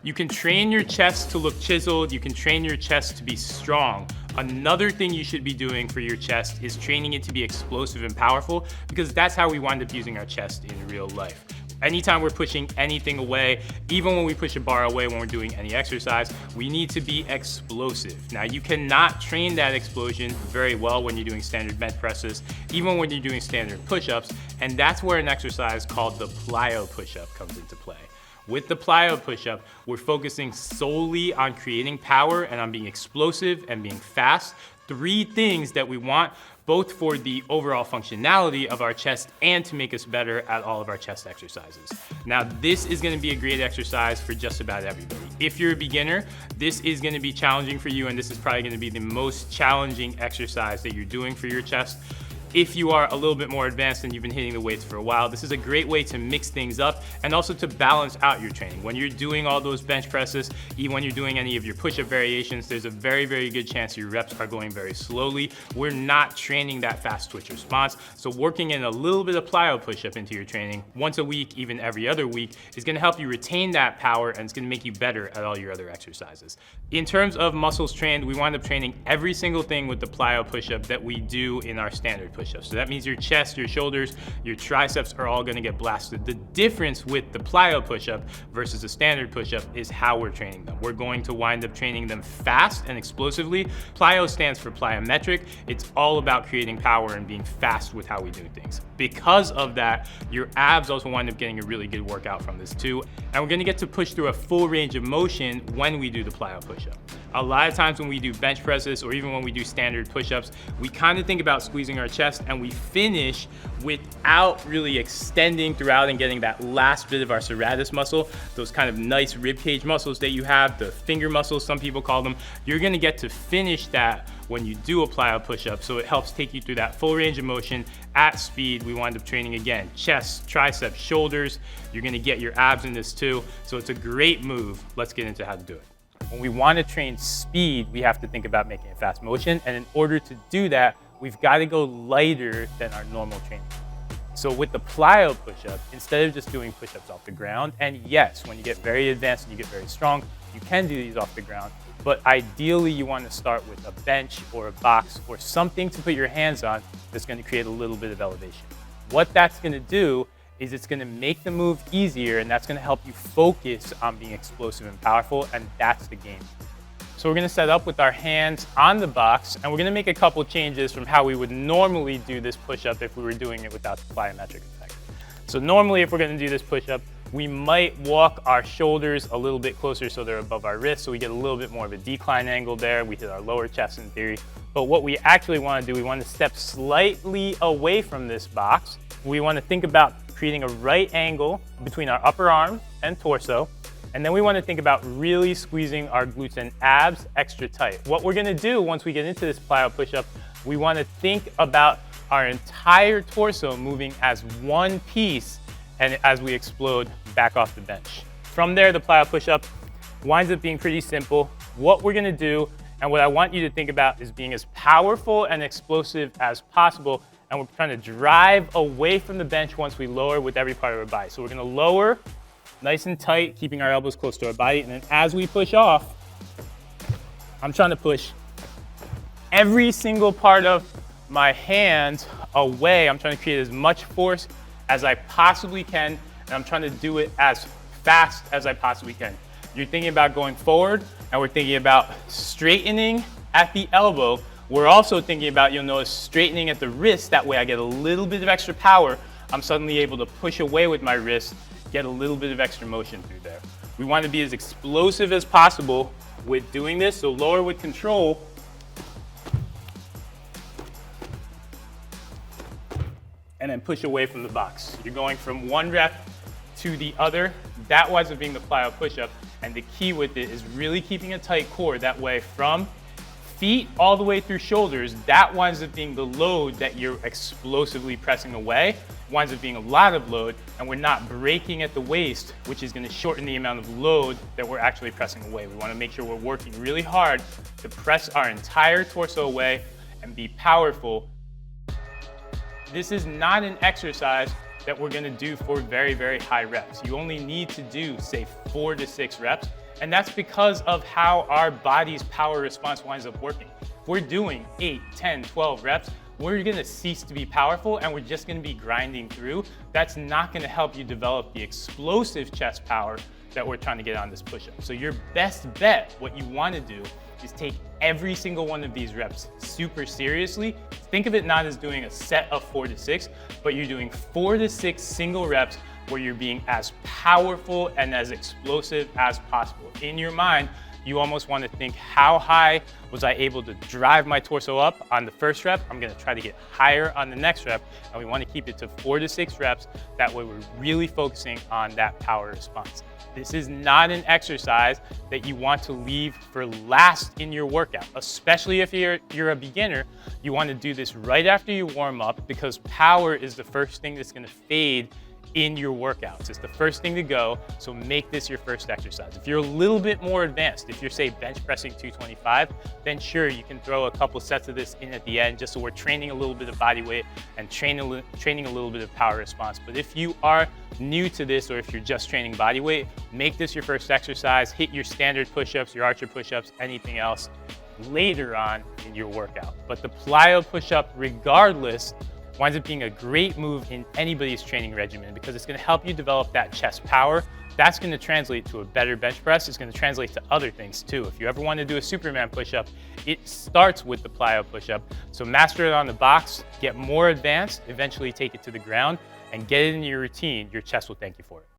You can train your chest to look chiseled. You can train your chest to be strong. Another thing you should be doing for your chest is training it to be explosive and powerful, because that's how we wind up using our chest in real life. Anytime we're pushing anything away, even when we push a bar away when we're doing any exercise, we need to be explosive. Now, you cannot train that explosion very well when you're doing standard bench presses, even when you're doing standard push-ups, and that's where an exercise called the plyo push-up comes into play. With the plyo push-up, we're focusing solely on creating power and on being explosive and being fast. Three things that we want both for the overall functionality of our chest and to make us better at all of our chest exercises. Now, this is gonna be a great exercise for just about everybody. If you're a beginner, this is gonna be challenging for you, and this is probably gonna be the most challenging exercise that you're doing for your chest. If you are a little bit more advanced and you've been hitting the weights for a while, this is a great way to mix things up and also to balance out your training. When you're doing all those bench presses, even when you're doing any of your push-up variations, there's a very, very good chance your reps are going very slowly. We're not training that fast twitch response, so working in a little bit of plyo push-up into your training once a week, even every other week, is gonna help you retain that power, and it's gonna make you better at all your other exercises. In terms of muscles trained, we wind up training every single thing with the plyo push-up that we do in our standard push-up. So that means your chest, your shoulders, your triceps are all gonna get blasted. The difference with the plyo push-up versus a standard push-up is how we're training them. We're going to wind up training them fast and explosively. Plyo stands for plyometric. It's all about creating power and being fast with how we do things. Because of that, your abs also wind up getting a really good workout from this too. And we're gonna get to push through a full range of motion when we do the plyo push-up. A lot of times when we do bench presses or even when we do standard push-ups, we kind of think about squeezing our chest and we finish without really extending throughout and getting that last bit of our serratus muscle, those kind of nice rib cage muscles that you have, the finger muscles, some people call them. You're gonna get to finish that when you do a plyo push-up, so it helps take you through that full range of motion at speed. We wind up training again, chest, triceps, shoulders. You're gonna get your abs in this too, so it's a great move. Let's get into how to do it. When we want to train speed, we have to think about making a fast motion, and in order to do that, we've got to go lighter than our normal training. So with the plyo push-up, instead of just doing push-ups off the ground, and yes, when you get very advanced and you get very strong, you can do these off the ground, but ideally you want to start with a bench or a box or something to put your hands on that's going to create a little bit of elevation. What that's going to do is it's gonna make the move easier, and that's gonna help you focus on being explosive and powerful, and that's the game. So we're gonna set up with our hands on the box, and we're gonna make a couple changes from how we would normally do this push-up if we were doing it without the plyometric effect. So normally if we're gonna do this push-up, we might walk our shoulders a little bit closer so they're above our wrists, so we get a little bit more of a decline angle there. We hit our lower chest in theory. But what we actually wanna do, we wanna step slightly away from this box. We wanna think about creating a right angle between our upper arm and torso. And then we want to think about really squeezing our glutes and abs extra tight. What we're going to do once we get into this plyo push-up, we want to think about our entire torso moving as one piece and as we explode back off the bench. From there, the plyo push-up winds up being pretty simple. What we're going to do, and what I want you to think about, is being as powerful and explosive as possible. And we're trying to drive away from the bench once we lower with every part of our body. So we're gonna lower nice and tight, keeping our elbows close to our body. And then as we push off, I'm trying to push every single part of my hands away. I'm trying to create as much force as I possibly can. And I'm trying to do it as fast as I possibly can. You're thinking about going forward, and we're thinking about straightening at the elbow. We're also thinking about, you'll notice, straightening at the wrist. That way I get a little bit of extra power. I'm suddenly able to push away with my wrist, get a little bit of extra motion through there. We want to be as explosive as possible with doing this, so lower with control. And then push away from the box. You're going from one rep to the other. That winds up being the plyo push-up. And the key with it is really keeping a tight core. That way from feet all the way through shoulders, that winds up being the load that you're explosively pressing away, winds up being a lot of load, and we're not breaking at the waist, which is going to shorten the amount of load that we're actually pressing away. We want to make sure we're working really hard to press our entire torso away and be powerful. This is not an exercise that we're going to do for very, very high reps. You only need to do, say, 4 to 6 reps. And that's because of how our body's power response winds up working. If we're doing 8, 10, 12 reps, we're gonna cease to be powerful and we're just gonna be grinding through. That's not gonna help you develop the explosive chest power that we're trying to get on this push-up. So your best bet, what you wanna do, is take every single one of these reps super seriously. Think of it not as doing a set of 4 to 6, but you're doing 4 to 6 single reps where you're being as powerful and as explosive as possible. In your mind, you almost want to think, how high was I able to drive my torso up on the first rep? I'm going to try to get higher on the next rep, and we want to keep it to 4 to 6 reps. That way we're really focusing on that power response. This is not an exercise that you want to leave for last in your workout, especially if you're a beginner. You want to do this right after you warm up, because power is the first thing that's going to fade in your workouts. It's the first thing to go, so make this your first exercise. If you're a little bit more advanced, if you're, say, bench pressing 225, then sure, you can throw a couple sets of this in at the end, just so we're training a little bit of body weight and training a little bit of power response. But if you are new to this, or if you're just training body weight, make this your first exercise. Hit your standard push-ups, your archer push-ups, anything else later on in your workout. But the plyo push-up, regardless, winds up being a great move in anybody's training regimen, because it's going to help you develop that chest power. That's going to translate to a better bench press. It's going to translate to other things too. If you ever want to do a Superman push-up, it starts with the plyo push-up. So master it on the box, get more advanced, eventually take it to the ground, and get it in your routine. Your chest will thank you for it.